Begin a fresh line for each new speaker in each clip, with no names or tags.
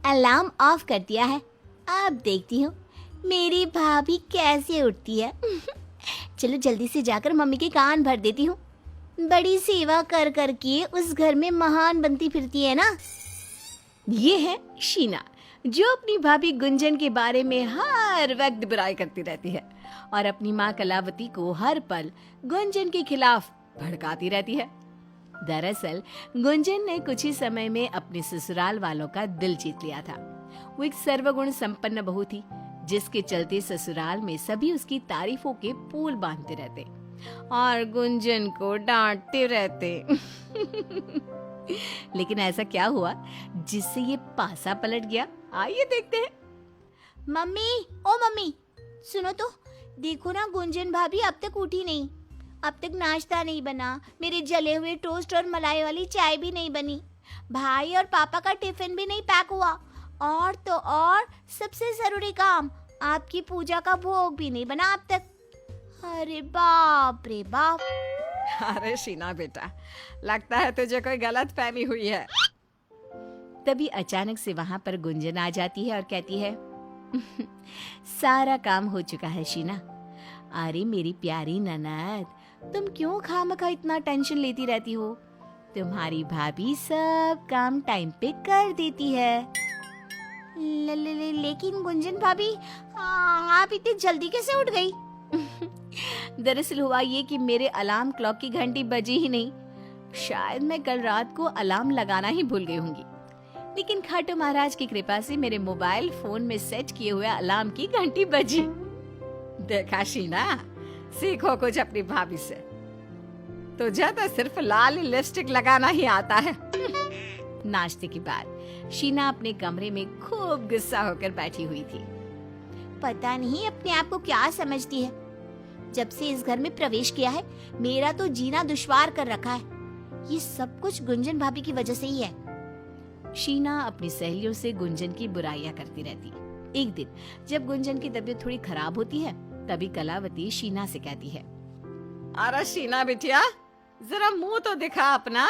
Alarm off कर दिया है। अब देखती हूँ मेरी भाभी कैसे उठती है। चलो जल्दी से जाकर मम्मी के कान भर देती हूँ। बड़ी सेवा कर कर के उस घर में महान बनती फिरती है ना।
ये है शीना, जो अपनी भाभी गुंजन के बारे में हर वक्त बुराई करती रहती है और अपनी माँ कलावती को हर पल गुंजन के खिलाफ भड़काती रहती है। दरअसल गुंजन ने कुछ ही समय में अपने ससुराल वालों का दिल जीत लिया था। वो एक सर्वगुण संपन्न बहू थी, जिसके चलते ससुराल में सभी उसकी तारीफों के पुल बांधते रहते और गुंजन को डांटते रहते। लेकिन ऐसा क्या हुआ जिससे ये पासा पलट गया? आइए देखते हैं।
मम्मी, ओ मम्मी, सुनो तो, देखो ना गुंजन भाभी अब तक उठी नहीं। अब तक नाश्ता नहीं बना, मेरे जले हुए टोस्ट और मलाई वाली चाय भी नहीं बनी, भाई और पापा का टिफिन भी नहीं पैक हुआ, और तो और सबसे जरूरी काम, आपकी पूजा का भोग भी नहीं बना अब तक। अरे बाप रे बाप।
अरे शीना बेटा, लगता है तुझे कोई गलत फहमी हुई है। तभी अचानक से वहां पर गुंजन आ जाती है और कहती है, सारा काम हो चुका है शीना। अरे मेरी प्यारी ननद, तुम क्यों खामखा इतना टेंशन लेती रहती हो? तुम्हारी भाभी सब काम टाइम पे कर देती है।
लेकिन गुंजन भाभी, आप इतनी जल्दी कैसे उठ गई?
दरअसल हुआ ये कि मेरे अलार्म क्लॉक की घंटी बजी ही नहीं। शायद मैं कल रात को अलार्म लगाना ही भूल गई होंगी, लेकिन खाटू महाराज की कृपा से मेरे मोबाइल फोन में सेट किए हुए अलार्म की घंटी बजी। देखा शीना, सीखो कुछ अपनी भाभी से। तुझे तो सिर्फ लाल लिपस्टिक लगाना ही आता है। नाश्ते के बाद शीना अपने कमरे में खूब गुस्सा होकर बैठी हुई थी।
पता नहीं अपने आप को क्या समझती है। जब से इस घर में प्रवेश किया है, मेरा तो जीना दुश्वार कर रखा है। ये सब कुछ गुंजन भाभी की वजह से ही है।
शीना अपनी सहेलियों से गुंजन की बुराइयां करती रहती। एक दिन जब गुंजन की तबीयत थोड़ी खराब होती है, तभी कलावती शीना से कहती है, अरे शीना बिटिया, जरा मुंह तो दिखा अपना।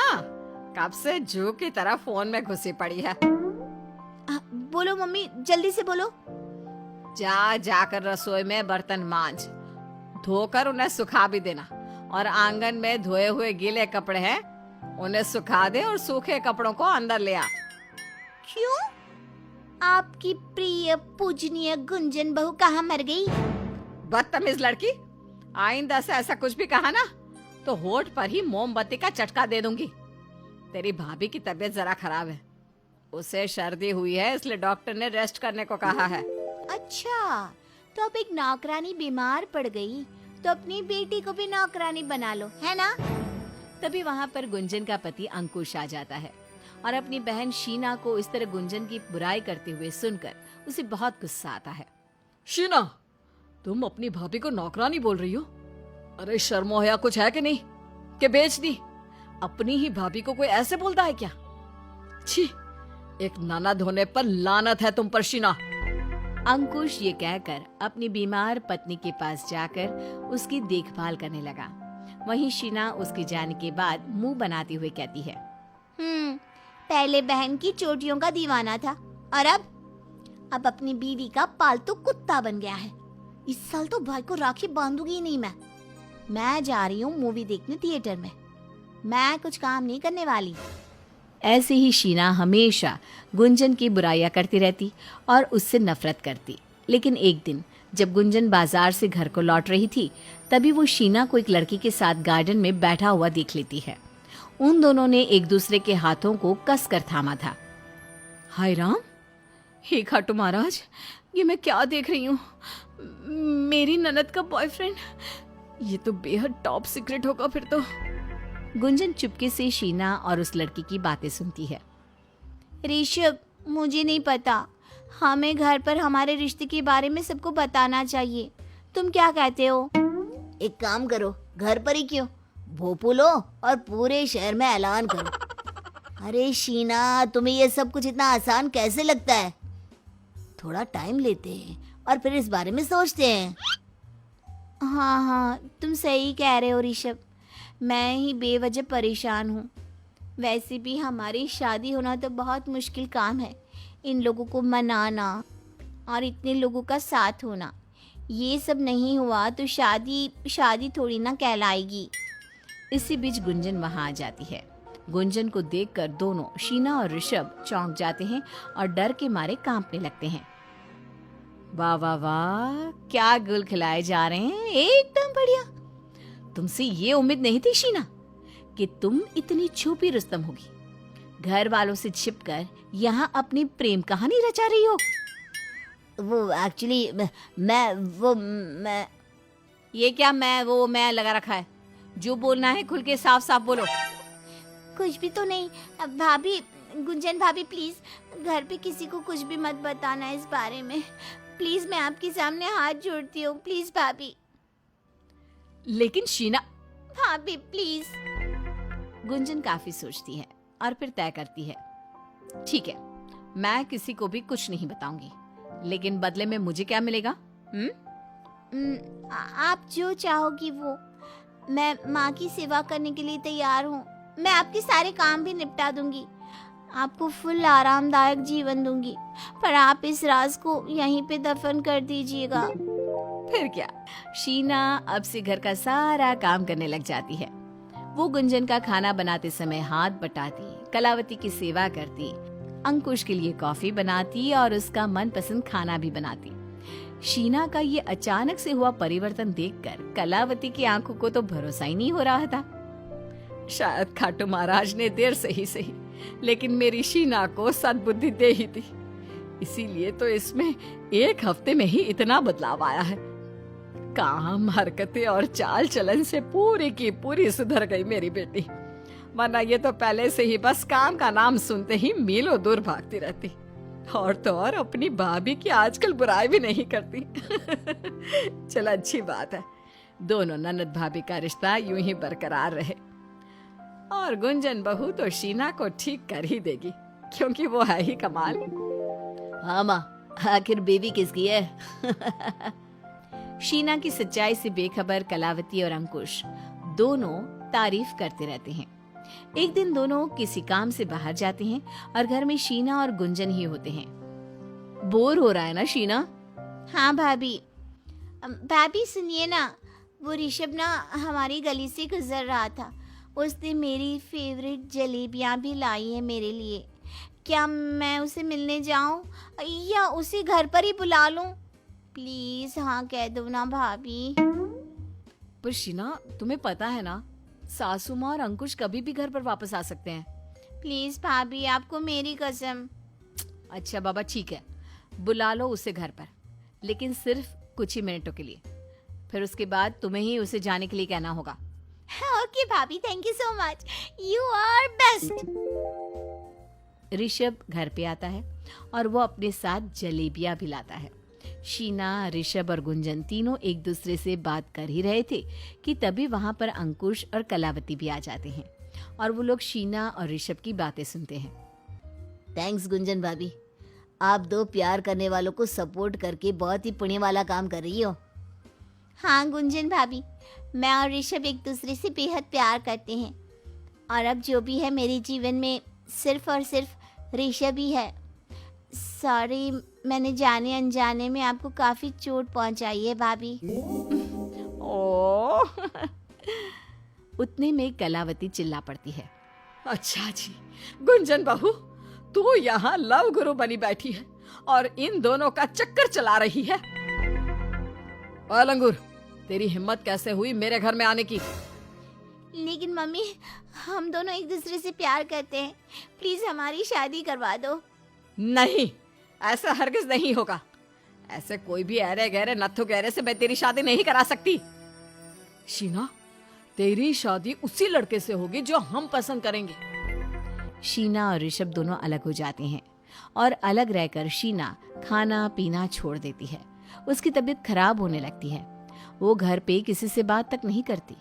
कब से जू की तरह फोन में घुसी पड़ी है।
बोलो मम्मी, जल्दी से बोलो।
जाकर रसोई में बर्तन मांज, धोकर उन्हें सुखा भी देना, और आंगन में धोए हुए गीले कपड़े हैं, उन्हें सुखा दे और सूखे कपड़ों को अंदर ले आ।
क्यों? आपकी प्रिय पूजनीय गुंजन बहू कहाँ मर गई?
बदतमीज लड़की, आइंदा से ऐसा कुछ भी कहा ना तो होठ पर ही मोमबत्ती का चटका दे दूंगी। तेरी भाभी की तबीयत जरा खराब है, उसे सर्दी हुई है, इसलिए डॉक्टर ने रेस्ट करने को कहा है।
अच्छा, तो अब एक नौकरानी बीमार पड़ गई तो अपनी बेटी को भी नौकरानी बना लो, है ना?
तभी वहाँ पर गुंजन का पति अंकुश आ जाता है और अपनी बहन शीना को इस तरह गुंजन की बुराई करते हुए सुनकर उसे बहुत गुस्सा आता है। शीना, तुम अपनी भाभी को नौकरानी बोल रही हो? अरे शर्म हया कुछ है कि नहीं, कि बेच दी? अपनी ही भाभी को कोई ऐसे बोलता है क्या? छी, एक ननद होने पर लानत है तुम पर शीना। अंकुश ये कहकर अपनी बीमार पत्नी के पास जाकर उसकी देखभाल करने लगा। वहीं शीना उसके जाने के बाद मुंह बनाते हुए कहती है,
पहले बहन की चोटियों का दीवाना था, और अब अपनी बीवी का पालतू कुत्ता बन गया है। इस साल तो भाई को राखी बांधूंगी ही नहीं। मैं जा रही हूँ मूवी देखने थिएटर में। मैं कुछ काम नहीं करने वाली।
ऐसे ही शीना हमेशा गुंजन की बुराइयां करती रहती और उससे नफरत करती। लेकिन एक दिन जब गुंजन बाजार से घर को लौट रही थी, तभी वो शीना को एक लड़की के साथ गार्डन में बैठा हुआ देख लेती है। उन दोनों ने एक दूसरे के हाथों को कसकर थामा था। हाय राम, हे खाटू महाराज, ये मैं क्या देख रही हूँ? मेरी ननद का बॉयफ्रेंड, ये तो बेहद टॉप सीक्रेट होगा फिर तो। गुंजन चुपके से शीना और उस लड़की की बातें सुनती है।
ऋषभ, मुझे नहीं पता, हमें घर पर हमारे रिश्ते के बारे में सबको बताना चाहिए। तुम क्या कहते हो? एक काम करो, घर पर ही क्यों, भोपू लो और पूरे शहर में ऐलान करो। अरे शीना, तुम्हें ये सब कुछ इतना आसान कैसे लगता है? थोड़ा टाइम लेते हैं और फिर इस बारे में सोचते हैं। हाँ, तुम सही कह रहे हो ऋषभ, मैं ही बेवजह परेशान हूँ। वैसे भी हमारी शादी होना तो बहुत मुश्किल काम है, इन लोगों को मनाना और इतने लोगों का साथ होना, ये सब नहीं हुआ तो शादी थोड़ी ना कहलाएगी।
इसी बीच गुंजन वहां आ जाती है। गुंजन को देखकर दोनों शीना और ऋषभ चौंक जाते हैं और डर के मारे कांपने लगते हैं। वाह वाह वाह, क्या गुल खिलाए जा रहे हैं, एकदम बढ़िया। तुमसे ये उम्मीद नहीं थी शीना कि तुम इतनी छुपी रुस्तम होगी। घर वालों से छिपकर यहाँ अपनी प्रेम कहानी रचा रही हो।
वो एक्चुअली मैं
ये क्या मैं लगा रखा है? जो बोलना है खुल के साफ साफ बोलो।
कुछ भी तो नहीं। भाभी, गुंजन भाभी, प्लीज घर पे किसी को कुछ भी मत बताना इस बारे में। प्लीज, मैं आपके सामने हाथ जोड़ती हूँ, प्लीज भाभी।
लेकिन शीना।
भाभी प्लीज।
गुंजन काफी सोचती है और फिर तय करती है, ठीक है, मैं किसी को भी कुछ नहीं बताऊंगी, लेकिन बदले में मुझे क्या मिलेगा?
आप जो चाहोगी वो। मैं माँ की सेवा करने के लिए तैयार हूँ। मैं आपके सारे काम भी निपटा दूंगी, आपको फुल आरामदायक जीवन दूंगी, पर आप इस राज को यहीं पे दफन कर दीजिएगा।
फिर क्या, शीना अब से घर का सारा काम करने लग जाती है। वो गुंजन का खाना बनाते समय हाथ बटाती, कलावती की सेवा करती, अंकुश के लिए कॉफी बनाती और उसका मनपसंद खाना भी बनाती। शीना का ये अचानक से हुआ परिवर्तन देखकर कलावती की आंखों को तो भरोसा ही नहीं हो रहा था। शायद खाटू महाराज ने देर से ही सही, लेकिन मेरी शीना को सद्बुद्धि दे ही दी। इसीलिए तो इसमें एक हफ्ते में ही इतना बदलाव आया है। काम, हरकतें और चाल चलन से पूरी की पूरी सुधर गई मेरी बेटी, वरना ये तो पहले से ही बस काम का नाम सुनते ही मीलों दूर भागती रहती। और तो और अपनी भाभी की आजकल बुराई भी नहीं करती। चल, अच्छी बात है, दोनों ननद भाभी का रिश्ता यूं ही बरकरार रहे। और गुंजन बहू तो शीना को ठीक कर ही देगी, क्योंकि वो है ही कमाल। हाँ माँ, आखिर बेबी किसकी है? शीना की सच्चाई से बेखबर कलावती और अंकुश दोनों तारीफ करते रहते हैं। एक दिन दोनों किसी काम से बाहर जाते हैं और घर में शीना और गुंजन ही होते हैं। बोर हो रहा है ना शीना?
हाँ भाभी। भाभी सुनिए ना, वो ऋषभ ना हमारी गली से गुजर रहा था। उसने मेरी फेवरेट जलेबियाँ भी लाई है मेरे लिए। क्या मैं उसे मिलने जाऊँ या उसे घर पर ही बुला लूँ? प्लीज हाँ कह दो ना भाभी।
पर शीना, तुम्हें पता है ना, सासू माँ और अंकुश कभी भी घर पर वापस आ सकते हैं।
प्लीज भाभी, आपको मेरी कसम।
अच्छा बाबा, ठीक है, बुला लो उसे घर पर, लेकिन सिर्फ कुछ ही मिनटों के लिए। फिर उसके बाद तुम्हें ही उसे जाने के लिए कहना होगा।
ओके भाभी, thank you so much, you are best.
Rishabh घर पे आता है और वो अपने साथ जलेबियां भी लाता है। शीना, ऋषभ और गुंजन तीनों एक दूसरे से बात कर ही रहे थे कि तभी वहां पर अंकुश और कलावती भी आ जाते हैं और वो लोग शीना और ऋषभ की बातें सुनते हैं।
थैंक्स गुंजन भाभी, आप दो प्यार करने वालों को सपोर्ट करके बहुत ही पुण्य वाला काम कर रही हो। हाँ गुंजन भाभी, मैं और ऋषभ एक दूसरे से बेहद प्यार करते हैं और अब जो भी है मेरे जीवन में सिर्फ और सिर्फ ऋषभ ही है। सॉरी, मैंने जाने अनजाने में आपको काफी चोट पहुंचाई है भाभी।
ओह। उतने में कलावती चिल्ला पड़ती है, अच्छा जी, गुंजन बहू, तू यहाँ लव गुरु बनी बैठी है और इन दोनों का चक्कर चला रही है। ओए लंगूर, तेरी हिम्मत कैसे हुई मेरे घर में आने की?
लेकिन मम्मी, हम दोनों एक दूसरे से प्यार करते हैं, प्लीज हमारी शादी करवा दो।
नहीं, ऐसा हरगिज नहीं होगा। ऐसे कोई भी अरे गहरे नत्थु गहरे से मैं तेरी शादी नहीं करा सकती। शीना, तेरी शादी उसी लड़के से होगी जो हम पसंद करेंगे। शीना और ऋषभ दोनों अलग हो जाते हैं और अलग रहकर शीना खाना पीना छोड़ देती है। उसकी तबीयत खराब होने लगती है। वो घर पे किसी से बात तक नहीं करती।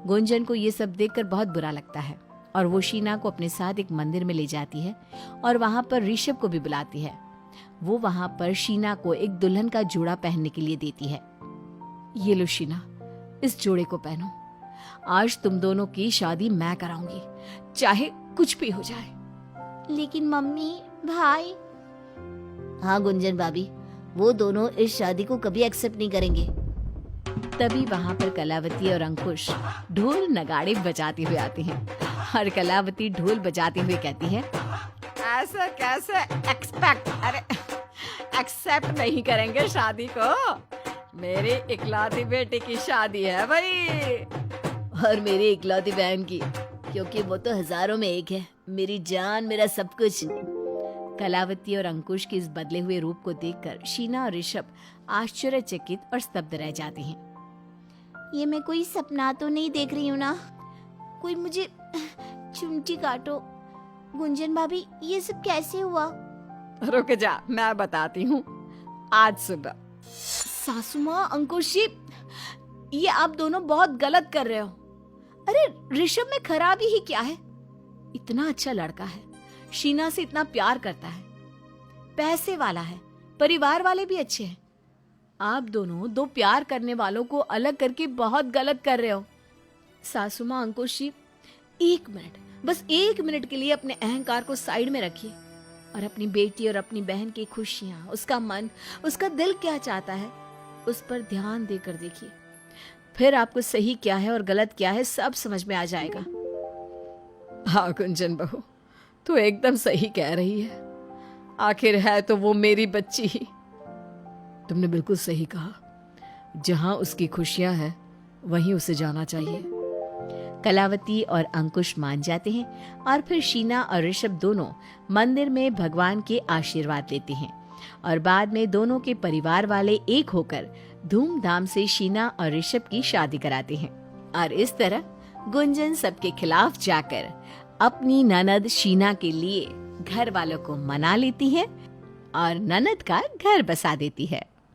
गुंजन को ये सब देखकर बहुत बुरा लगता है और वो शीना को अपने साथ एक मंदिर में ले जाती है और वहां पर ऋषभ को भी बुलाती है। वो वहां पर शीना को एक दुल्हन का जोड़ा पहनने के लिए देती है। ये लो शीना, इस जोड़े को पहनो। आज तुम दोनों की शादी मैं कराऊंगी, चाहे कुछ भी हो जाए।
लेकिन मम्मी, भाई। हाँ गुंजन भाभी, वो दोनों इस शादी को कभी एक्सेप्ट नहीं करेंगे।
तभी वहाँ पर कलावती और अंकुश ढोल नगाड़े बजाते हुए आते हैं और कलावती ढोल बजाते हुए कहती है, ऐसा कैसे एक्सेप्ट नहीं करेंगे शादी को? मेरी इकलौती बेटी की शादी है भाई।
और मेरी इकलौती बहन की, क्योंकि वो तो हजारों में एक है, मेरी जान, मेरा सब कुछ।
कलावती और अंकुश के इस बदले हुए रूप को देखकर शीना और ऋषभ आश्चर्यचकित और स्तब्ध रह जाती हैं।
ये मैं कोई सपना तो नहीं देख रही हूँ ना? कोई मुझे चिमटी काटो। गुंजन भाभी, ये सब कैसे हुआ?
रुक जा, मैं बताती हूँ। आज सुबह
सासू माँ, अंकुश जी, ये आप दोनों बहुत गलत कर रहे हो। अरे ऋषभ में खराबी ही क्या है?
इतना अच्छा लड़का है, शीना से इतना प्यार करता है, पैसे वाला है, परिवार वाले भी अच्छे हैं। आप दोनों दो प्यार करने वालों को अलग करके बहुत गलत कर रहे हो। सासू माँ, अंकुश जी, 1 मिनट, बस 1 मिनट के लिए अपने अहंकार को साइड में रखिए और अपनी बेटी और अपनी बहन की खुशियां, उसका मन, उसका दिल क्या चाहता है, उस पर ध्यान देकर देखिए। फिर आपको सही क्या है और गलत क्या है सब समझ में आ जाएगा। हाँ गुंजन बहू, तू एकदम सही कह रही है। आखिर है तो वो मेरी बच्ची ही। तुमने बिल्कुल सही कहा, जहां उसकी खुशियां हैं वहीं उसे जाना चाहिए। कलावती और अंकुश मान जाते हैं और फिर शीना और ऋषभ दोनों मंदिर में भगवान के आशीर्वाद लेते हैं और बाद में दोनों के परिवार वाले एक होकर धूमधाम से शीना और ऋषभ की शादी कराते हैं। और इस तरह गुंजन सबके खिलाफ जाकर अपनी ननद शीना के लिए घर वालों को मना लेती है और ननद का घर बसा देती है।